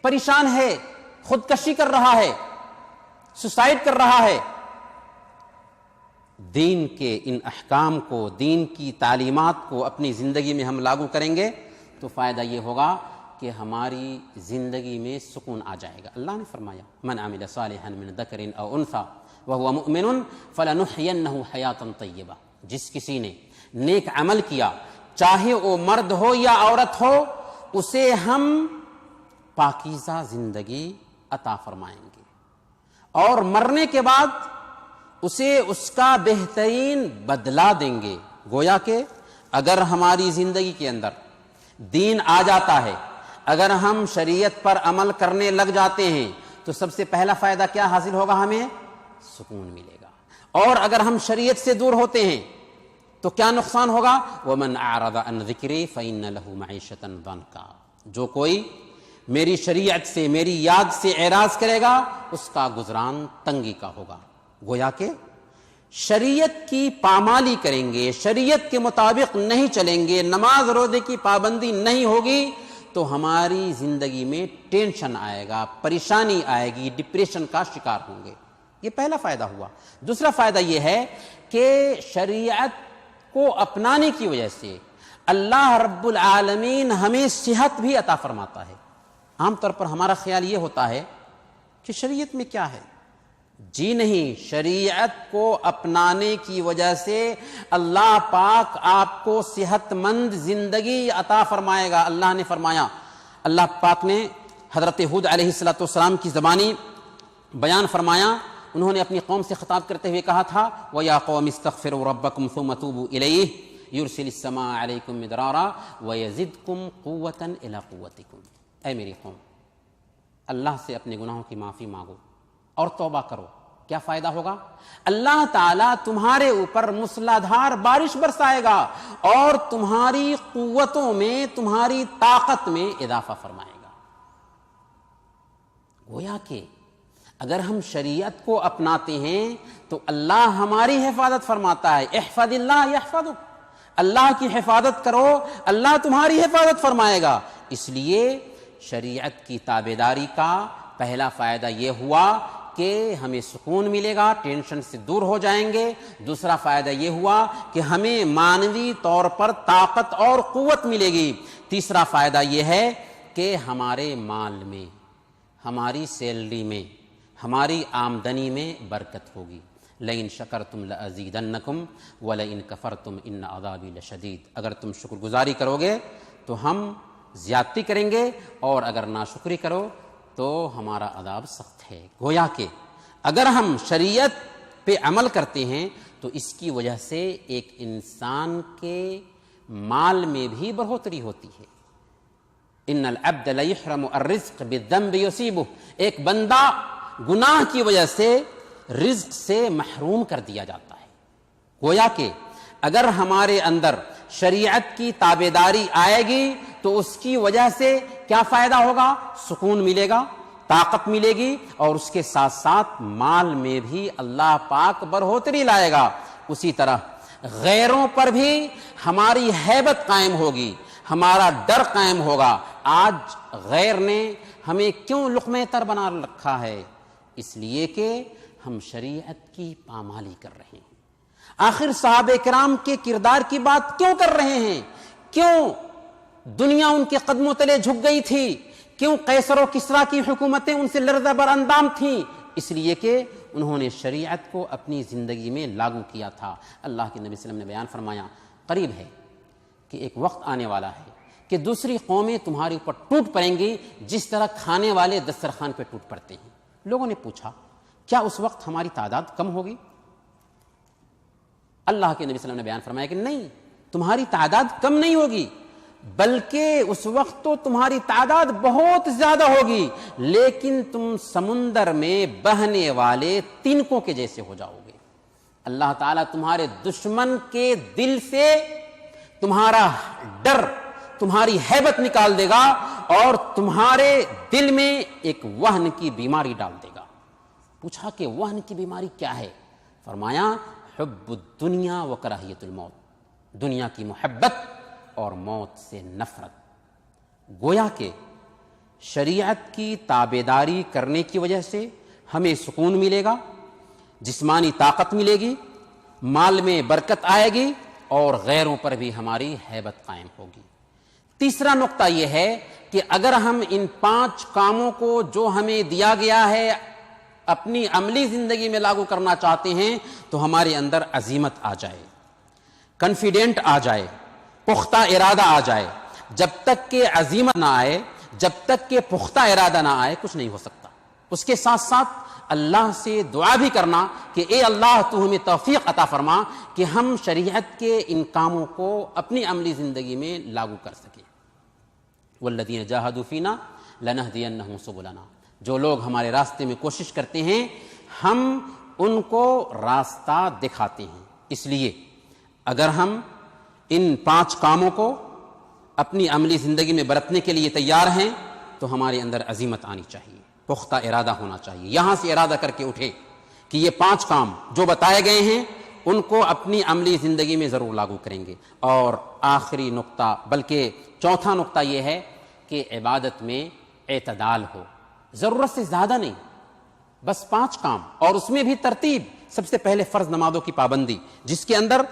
پریشان ہے، خودکشی کر رہا ہے، سوسائڈ کر رہا ہے. دین کے ان احکام کو، دین کی تعلیمات کو اپنی زندگی میں ہم لاگو کریں گے تو فائدہ یہ ہوگا کہ ہماری زندگی میں سکون آ جائے گا۔ اللہ نے فرمایا من عمل صالحا من ذکر او انثی وهو مؤمن فلنحینہ حیاتا طیبہ، جس کسی نے نیک عمل کیا چاہے وہ مرد ہو یا عورت ہو، اسے ہم پاکیزہ زندگی عطا فرمائیں گے اور مرنے کے بعد اسے اس کا بہترین بدلہ دیں گے۔ گویا کہ اگر ہماری زندگی کے اندر دین آ جاتا ہے، اگر ہم شریعت پر عمل کرنے لگ جاتے ہیں تو سب سے پہلا فائدہ کیا حاصل ہوگا؟ ہمیں سکون ملے گا۔ اور اگر ہم شریعت سے دور ہوتے ہیں تو کیا نقصان ہوگا؟ وَمَنْ أَعْرَضَ عَنْ ذِكْرِي فَإِنَّ لَهُ مَعِيشَةً ضَنْكًا، جو کوئی میری شریعت سے، میری یاد سے اعراض کرے گا اس کا گزران تنگی کا ہوگا۔ گویا کہ شریعت کی پامالی کریں گے، شریعت کے مطابق نہیں چلیں گے، نماز روزے کی پابندی نہیں ہوگی تو ہماری زندگی میں ٹینشن آئے گا، پریشانی آئے گی، ڈپریشن کا شکار ہوں گے۔ یہ پہلا فائدہ ہوا۔ دوسرا فائدہ یہ ہے کہ شریعت کو اپنانے کی وجہ سے اللہ رب العالمین ہمیں صحت بھی عطا فرماتا ہے۔ عام طور پر ہمارا خیال یہ ہوتا ہے کہ شریعت میں کیا ہے؟ جی نہیں، شریعت کو اپنانے کی وجہ سے اللہ پاک آپ کو صحت مند زندگی عطا فرمائے گا۔ اللہ نے فرمایا، اللہ پاک نے حضرت ہود علیہ السلام کی زبانی بیان فرمایا، انہوں نے اپنی قوم سے خطاب کرتے ہوئے کہا تھا وَيَا قَوْمِ اسْتَغْفِرُوا رَبَّكُمْ ثُمَّ تُوبُوا إِلَيْهِ يُرْسِلِ السَّمَاءَ عَلَيْكُمْ مِدْرَارًا وَيَزِدْكُمْ قُوَّةً إِلَىٰ قُوَّتِكُمْ، اے میری قوم، اللہ سے اپنے گناہوں کی معافی مانگو اور توبہ کرو۔ کیا فائدہ ہوگا؟ اللہ تعالیٰ تمہارے اوپر موسلادھار بارش برسائے گا اور تمہاری قوتوں میں، تمہاری طاقت میں اضافہ فرمائے گا۔ گویا کہ اگر ہم شریعت کو اپناتے ہیں تو اللہ ہماری حفاظت فرماتا ہے۔ احفظ اللہ یحفظک، اللہ کی حفاظت کرو، اللہ تمہاری حفاظت فرمائے گا۔ اس لیے شریعت کی تابعداری کا پہلا فائدہ یہ ہوا کہ ہمیں سکون ملے گا، ٹینشن سے دور ہو جائیں گے۔ دوسرا فائدہ یہ ہوا کہ ہمیں معنوی طور پر طاقت اور قوت ملے گی۔ تیسرا فائدہ یہ ہے کہ ہمارے مال میں، ہماری سیلری میں، ہماری آمدنی میں برکت ہوگی۔ لَإِن شَكَرْتُمْ لَأَزِيدَنَّكُمْ وَلَإِن كَفَرْتُمْ إِنَّ عَذَابِي لَشَدِيدٌ، اگر تم شکر گزاری کرو گے تو ہم زیادتی کریں گے اور اگر ناشکری کرو تو ہمارا عذاب سخت ہے۔ گویا کہ اگر ہم شریعت پہ عمل کرتے ہیں تو اس کی وجہ سے ایک انسان کے مال میں بھی بڑھوتری ہوتی ہے۔ ان العبد لیحرم الرزق بالذنب یصیبہ، ایک بندہ گناہ کی وجہ سے رزق سے محروم کر دیا جاتا ہے۔ گویا کہ اگر ہمارے اندر شریعت کی تابعداری آئے گی تو اس کی وجہ سے کیا فائدہ ہوگا؟ سکون ملے گا، طاقت ملے گی اور اس کے ساتھ ساتھ مال میں بھی اللہ پاک بڑھوتری لائے گا۔ اسی طرح غیروں پر بھی ہماری ہیبت قائم ہوگی، ہمارا ڈر قائم ہوگا۔ آج غیر نے ہمیں کیوں لقمہ تر بنا رکھا ہے؟ اس لیے کہ ہم شریعت کی پامالی کر رہے ہیں۔ آخر صحابہ کرام کے کردار کی بات کیوں کر رہے ہیں؟ کیوں دنیا ان کے قدموں تلے جھک گئی تھی؟ کیوں قیصر و کسریٰ کی حکومتیں ان سے لرزہ بر اندام تھیں؟ اس لیے کہ انہوں نے شریعت کو اپنی زندگی میں لاگو کیا تھا۔ اللہ کے نبی صلی اللہ علیہ وسلم نے بیان فرمایا، قریب ہے کہ ایک وقت آنے والا ہے کہ دوسری قومیں تمہارے اوپر ٹوٹ پڑیں گی جس طرح کھانے والے دسترخوان پہ ٹوٹ پڑتے ہیں۔ لوگوں نے پوچھا کیا اس وقت ہماری تعداد کم ہوگی؟ اللہ کے نبی صلی اللہ علیہ وسلم نے بیان فرمایا کہ نہیں، تمہاری تعداد کم نہیں ہوگی، بلکہ اس وقت تو تمہاری تعداد بہت زیادہ ہوگی، لیکن تم سمندر میں بہنے والے تنکوں کے جیسے ہو جاؤ گے۔ اللہ تعالیٰ تمہارے دشمن کے دل سے تمہارا ڈر، تمہاری ہیبت نکال دے گا اور تمہارے دل میں ایک وہن کی بیماری ڈال دے گا۔ پوچھا کہ وہن کی بیماری کیا ہے؟ فرمایا حب الدنیا و کراہیت الموت، دنیا کی محبت اور موت سے نفرت۔ گویا کہ شریعت کی تابعداری کرنے کی وجہ سے ہمیں سکون ملے گا، جسمانی طاقت ملے گی، مال میں برکت آئے گی اور غیروں پر بھی ہماری ہیبت قائم ہوگی۔ تیسرا نقطہ یہ ہے کہ اگر ہم ان 5 کاموں کو جو ہمیں دیا گیا ہے اپنی عملی زندگی میں لاگو کرنا چاہتے ہیں تو ہمارے اندر عزیمت آ جائے، کانفیڈنٹ آ جائے، پختہ ارادہ آ جائے۔ جب تک کہ عزیمت نہ آئے، جب تک کہ پختہ ارادہ نہ آئے، کچھ نہیں ہو سکتا۔ اس کے ساتھ ساتھ اللہ سے دعا بھی کرنا کہ اے اللہ تو ہمیں توفیق عطا فرما کہ ہم شریعت کے ان کاموں کو اپنی عملی زندگی میں لاگو کر سکیں۔ والذین جاہدوا فینا لنہدینہم سبلنا، جو لوگ ہمارے راستے میں کوشش کرتے ہیں ہم ان کو راستہ دکھاتے ہیں۔ اس لیے اگر ہم ان 5 کاموں کو اپنی عملی زندگی میں برتنے کے لیے تیار ہیں تو ہمارے اندر عزیمت آنی چاہیے، پختہ ارادہ ہونا چاہیے۔ یہاں سے ارادہ کر کے اٹھے کہ یہ 5 کام جو بتائے گئے ہیں ان کو اپنی عملی زندگی میں ضرور لاگو کریں گے۔ اور آخری نقطہ، بلکہ چوتھا نقطہ یہ ہے کہ عبادت میں اعتدال ہو، ضرورت سے زیادہ نہیں، بس 5 کام، اور اس میں بھی ترتیب۔ سب سے پہلے فرض نمازوں کی پابندی، جس کے اندر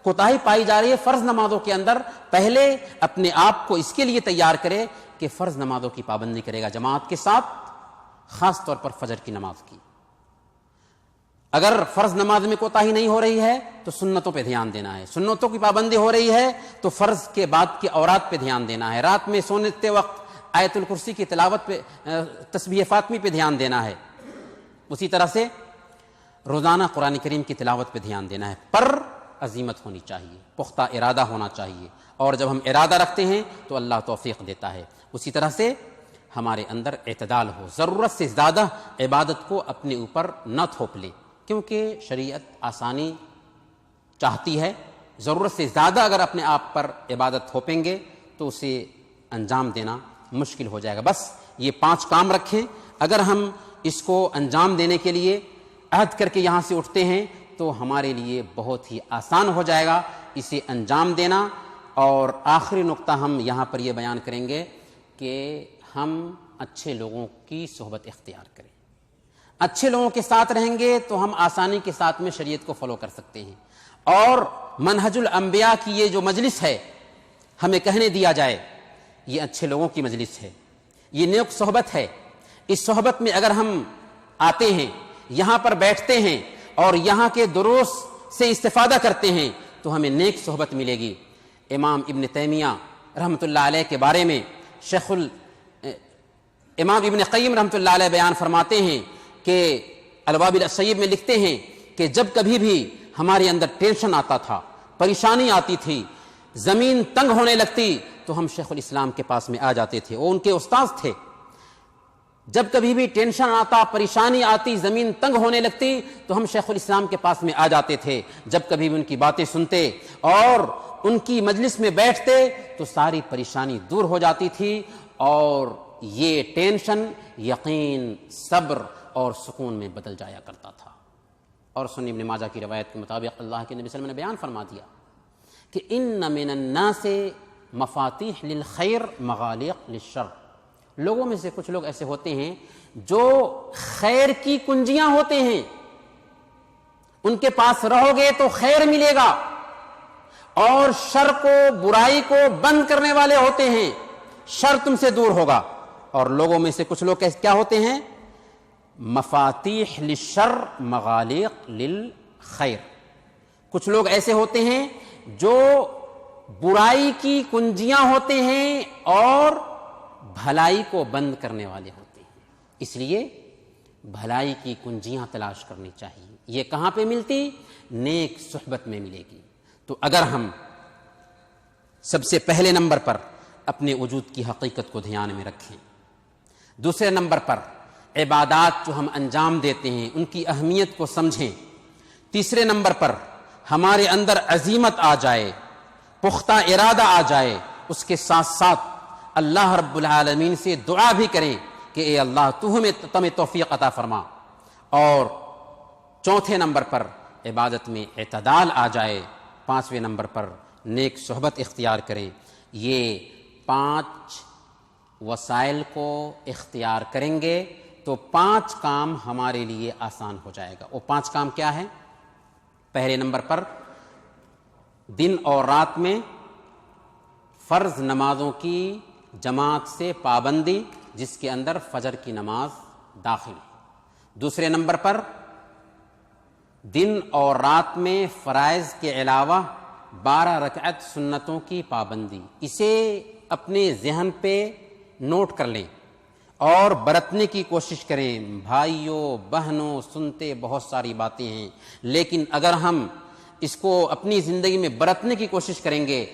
کوتاہی پائی جا رہی ہے فرض نمازوں کے اندر، پہلے اپنے آپ کو اس کے لیے تیار کرے کہ فرض نمازوں کی پابندی کرے گا جماعت کے ساتھ، خاص طور پر فجر کی نماز کی۔ اگر فرض نماز میں کوتاہی نہیں ہو رہی ہے تو سنتوں پہ دھیان دینا ہے، سنتوں کی پابندی ہو رہی ہے تو فرض کے بعد کے اورات پہ دھیان دینا ہے، رات میں سونے وقت آیت الکرسی کی تلاوت پہ، تسبیح فاطمی پہ دھیان دینا ہے، اسی طرح سے روزانہ قرآن کریم کی تلاوت پہ دھیان دینا ہے، پر عزیمت ہونی چاہیے، پختہ ارادہ ہونا چاہیے، اور جب ہم ارادہ رکھتے ہیں تو اللہ توفیق دیتا ہے۔ اسی طرح سے ہمارے اندر اعتدال ہو، ضرورت سے زیادہ عبادت کو اپنے اوپر نہ تھوپ لے، کیونکہ شریعت آسانی چاہتی ہے۔ ضرورت سے زیادہ اگر اپنے آپ پر عبادت تھوپیں گے تو اسے انجام دینا مشکل ہو جائے گا۔ بس یہ 5 کام رکھیں، اگر ہم اس کو انجام دینے کے لیے عہد کر کے یہاں سے اٹھتے ہیں تو ہمارے لیے بہت ہی آسان ہو جائے گا اسے انجام دینا۔ اور آخری نقطہ ہم یہاں پر یہ بیان کریں گے کہ ہم اچھے لوگوں کی صحبت اختیار کریں۔ اچھے لوگوں کے ساتھ رہیں گے تو ہم آسانی کے ساتھ میں شریعت کو فالو کر سکتے ہیں۔ اور منہج الانبیاء کی یہ جو مجلس ہے، ہمیں کہنے دیا جائے یہ اچھے لوگوں کی مجلس ہے، یہ نیک صحبت ہے۔ اس صحبت میں اگر ہم آتے ہیں، یہاں پر بیٹھتے ہیں اور یہاں کے دروس سے استفادہ کرتے ہیں تو ہمیں نیک صحبت ملے گی۔ امام ابن تیمیہ رحمۃ اللہ علیہ کے بارے میں امام ابن قیم رحمۃ اللہ علیہ بیان فرماتے ہیں کہ الوابل الصیب میں لکھتے ہیں کہ جب کبھی بھی ہمارے اندر ٹینشن آتا تھا، پریشانی آتی تھی، زمین تنگ ہونے لگتی تو ہم شیخ الاسلام کے پاس میں آ جاتے تھے، وہ ان کے استاذ تھے۔ جب کبھی بھی ٹینشن آتا، پریشانی آتی، زمین تنگ ہونے لگتی تو ہم شیخ الاسلام کے پاس میں آ جاتے تھے۔ جب کبھی بھی ان کی باتیں سنتے اور ان کی مجلس میں بیٹھتے تو ساری پریشانی دور ہو جاتی تھی، اور یہ ٹینشن یقین، صبر اور سکون میں بدل جایا کرتا تھا۔ اور سنن ابن ماجہ کی روایت کے مطابق اللہ کے نبی صلی اللہ علیہ وسلم نے بیان فرما دیا کہ ان من الناس مفاتیح للخیر مغالق للشر، لوگوں میں سے کچھ لوگ ایسے ہوتے ہیں جو خیر کی کنجیاں ہوتے ہیں، ان کے پاس رہو گے تو خیر ملے گا، اور شر کو، برائی کو بند کرنے والے ہوتے ہیں، شر تم سے دور ہوگا۔ اور لوگوں میں سے کچھ لوگ کیا ہوتے ہیں؟ مفاتیح للشر مغالق للخیر، کچھ لوگ ایسے ہوتے ہیں جو برائی کی کنجیاں ہوتے ہیں اور بھلائی کو بند کرنے والے ہوتے ہیں۔ اس لیے بھلائی کی کنجیاں تلاش کرنی چاہیے۔ یہ کہاں پہ ملتی؟ نیک صحبت میں ملے گی۔ تو اگر ہم سب سے پہلے نمبر پر اپنے وجود کی حقیقت کو دھیان میں رکھیں، دوسرے نمبر پر عبادات جو ہم انجام دیتے ہیں ان کی اہمیت کو سمجھیں، تیسرے نمبر پر ہمارے اندر عزیمت آ جائے، پختہ ارادہ آ جائے، اس کے ساتھ ساتھ اللہ رب العالمین سے دعا بھی کریں کہ اے اللہ تو ہمیں توفیق عطا فرما، اور چوتھے نمبر پر عبادت میں اعتدال آ جائے، پانچویں نمبر پر نیک صحبت اختیار کریں۔ یہ 5 وسائل کو اختیار کریں گے تو 5 کام ہمارے لیے آسان ہو جائے گا۔ وہ 5 کام کیا ہے؟ پہلے نمبر پر دن اور رات میں فرض نمازوں کی جماعت سے پابندی جس کے اندر فجر کی نماز داخل ہے۔ دوسرے نمبر پر دن اور رات میں فرائض کے علاوہ 12 رکعت سنتوں کی پابندی، اسے اپنے ذہن پہ نوٹ کر لیں اور برتنے کی کوشش کریں۔ بھائیوں بہنوں، سنتے بہت ساری باتیں ہیں، لیکن اگر ہم اس کو اپنی زندگی میں برتنے کی کوشش کریں گے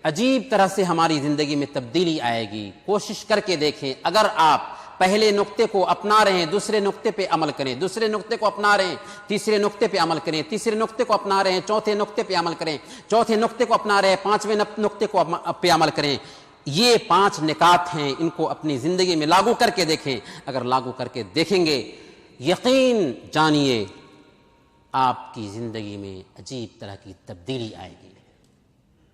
عجیب طرح سے ہماری زندگی میں تبدیلی آئے گی۔ کوشش کر کے دیکھیں، اگر آپ پہلے نقطے کو اپنا رہے ہیں دوسرے نقطے پہ عمل کریں، دوسرے نقطے کو اپنا رہے ہیں تیسرے نقطے پہ عمل کریں، تیسرے نقطے کو اپنا رہے ہیں چوتھے نقطے پہ عمل کریں، چوتھے نقطے کو اپنا رہے ہیں پانچویں نقطے کو پہ عمل کریں۔ یہ 5 نکات ہیں، ان کو اپنی زندگی میں لاگو کر کے دیکھیں۔ اگر لاگو کر کے دیکھیں گے یقین جانیے آپ کی زندگی میں عجیب طرح کی تبدیلی آئے گی،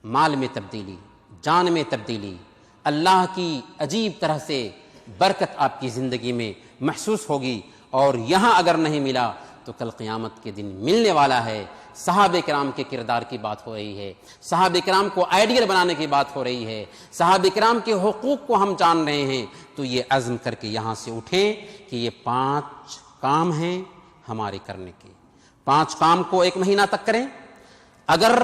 مال میں تبدیلی، جان میں تبدیلی، اللہ کی عجیب طرح سے برکت آپ کی زندگی میں محسوس ہوگی، اور یہاں اگر نہیں ملا تو کل قیامت کے دن ملنے والا ہے۔ صحابہ کرام کے کردار کی بات ہو رہی ہے، صحابہ کرام کو آئیڈیل بنانے کی بات ہو رہی ہے، صحابہ کرام کے حقوق کو ہم جان رہے ہیں، تو یہ عزم کر کے یہاں سے اٹھیں کہ یہ 5 کام ہیں ہمارے کرنے کے۔ 5 کام کو 1 مہینہ تک کریں، اگر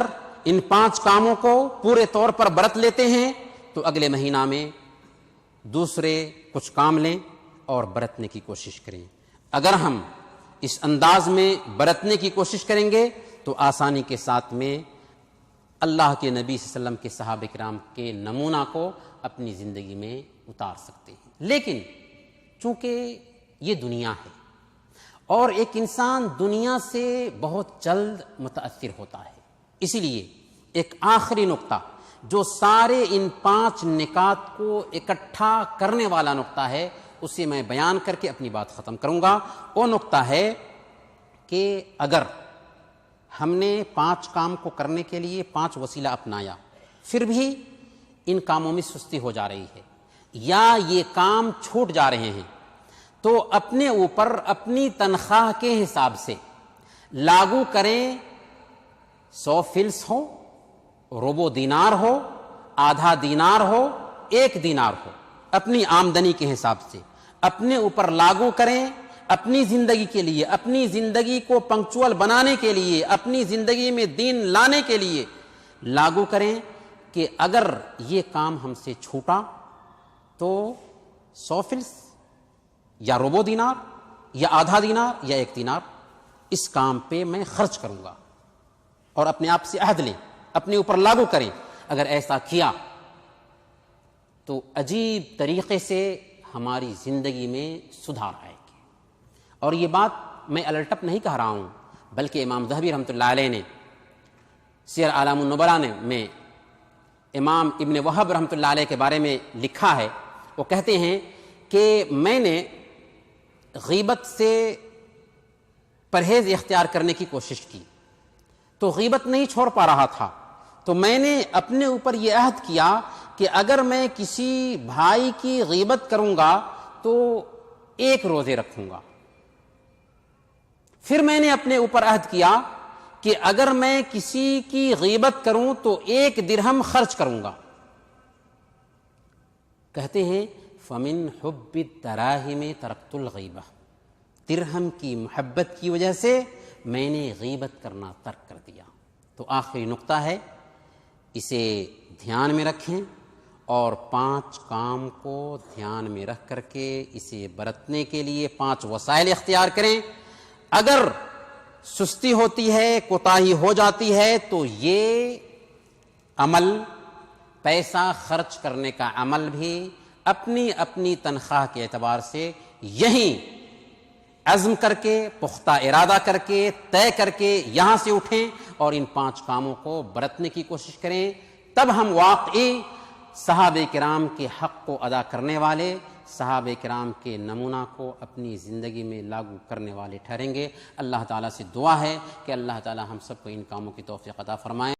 ان 5 کاموں کو پورے طور پر برت لیتے ہیں تو اگلے مہینہ میں دوسرے کچھ کام لیں اور برتنے کی کوشش کریں۔ اگر ہم اس انداز میں برتنے کی کوشش کریں گے تو آسانی کے ساتھ میں اللہ کے نبی صلی اللہ علیہ وسلم کے صحابہ کرام کے نمونہ کو اپنی زندگی میں اتار سکتے ہیں۔ لیکن چونکہ یہ دنیا ہے اور ایک انسان دنیا سے بہت جلد متاثر ہوتا ہے، اسی لیے ایک آخری نقطہ جو سارے ان 5 نکات کو اکٹھا کرنے والا نقطہ ہے اسے میں بیان کر کے اپنی بات ختم کروں گا۔ وہ نقطہ ہے کہ اگر ہم نے 5 کام کو کرنے کے لیے 5 وسیلہ اپنایا، پھر بھی ان کاموں میں سستی ہو جا رہی ہے یا یہ کام چھوٹ جا رہے ہیں، تو اپنے اوپر اپنی تنخواہ کے حساب سے لاگو کریں۔ 100 فلس ہو، ربع دینار ہو، آدھا دینار ہو، 1 دینار ہو، اپنی آمدنی کے حساب سے اپنے اوپر لاگو کریں، اپنی زندگی کے لیے، اپنی زندگی کو پنکچوئل بنانے کے لیے، اپنی زندگی میں دین لانے کے لیے لاگو کریں کہ اگر یہ کام ہم سے چھوٹا تو 100 فلس یا ربع دینار یا آدھا دینار یا 1 دینار اس کام پہ میں خرچ کروں گا، اور اپنے آپ سے عہد لیں، اپنے اوپر لاگو کریں۔ اگر ایسا کیا تو عجیب طریقے سے ہماری زندگی میں سدھار آئے گی۔ اور یہ بات میں الٹپ نہیں کہہ رہا ہوں، بلکہ امام ذہبی رحمۃ اللہ علیہ نے سیر اعلام النبلاء میں امام ابن وہب رحمۃ اللہ علیہ کے بارے میں لکھا ہے۔ وہ کہتے ہیں کہ میں نے غیبت سے پرہیز اختیار کرنے کی کوشش کی تو غیبت نہیں چھوڑ پا رہا تھا، تو میں نے اپنے اوپر یہ عہد کیا کہ اگر میں کسی بھائی کی غیبت کروں گا تو 1 روزے رکھوں گا۔ پھر میں نے اپنے اوپر عہد کیا کہ اگر میں کسی کی غیبت کروں تو 1 درہم خرچ کروں گا۔ کہتے ہیں فَمِنْ حُبِّ الدَّرَاهِمِ تَرَكْتُ الْغِیبَةَ، درہم کی محبت کی وجہ سے میں نے غیبت کرنا ترک کر دیا۔ تو آخری نقطہ ہے، اسے دھیان میں رکھیں اور 5 کام کو دھیان میں رکھ کر کے اسے برتنے کے لیے 5 وسائل اختیار کریں۔ اگر سستی ہوتی ہے، کوتاہی ہو جاتی ہے تو یہ عمل، پیسہ خرچ کرنے کا عمل بھی اپنی اپنی تنخواہ کے اعتبار سے یہیں عزم کر کے، پختہ ارادہ کر کے، طے کر کے یہاں سے اٹھیں اور ان 5 کاموں کو برتنے کی کوشش کریں۔ تب ہم واقعی صحابہ کرام کے حق کو ادا کرنے والے، صحابہ کرام کے نمونہ کو اپنی زندگی میں لاگو کرنے والے ٹھہریں گے۔ اللہ تعالیٰ سے دعا ہے کہ اللہ تعالیٰ ہم سب کو ان کاموں کی توفیق عطا فرمائیں۔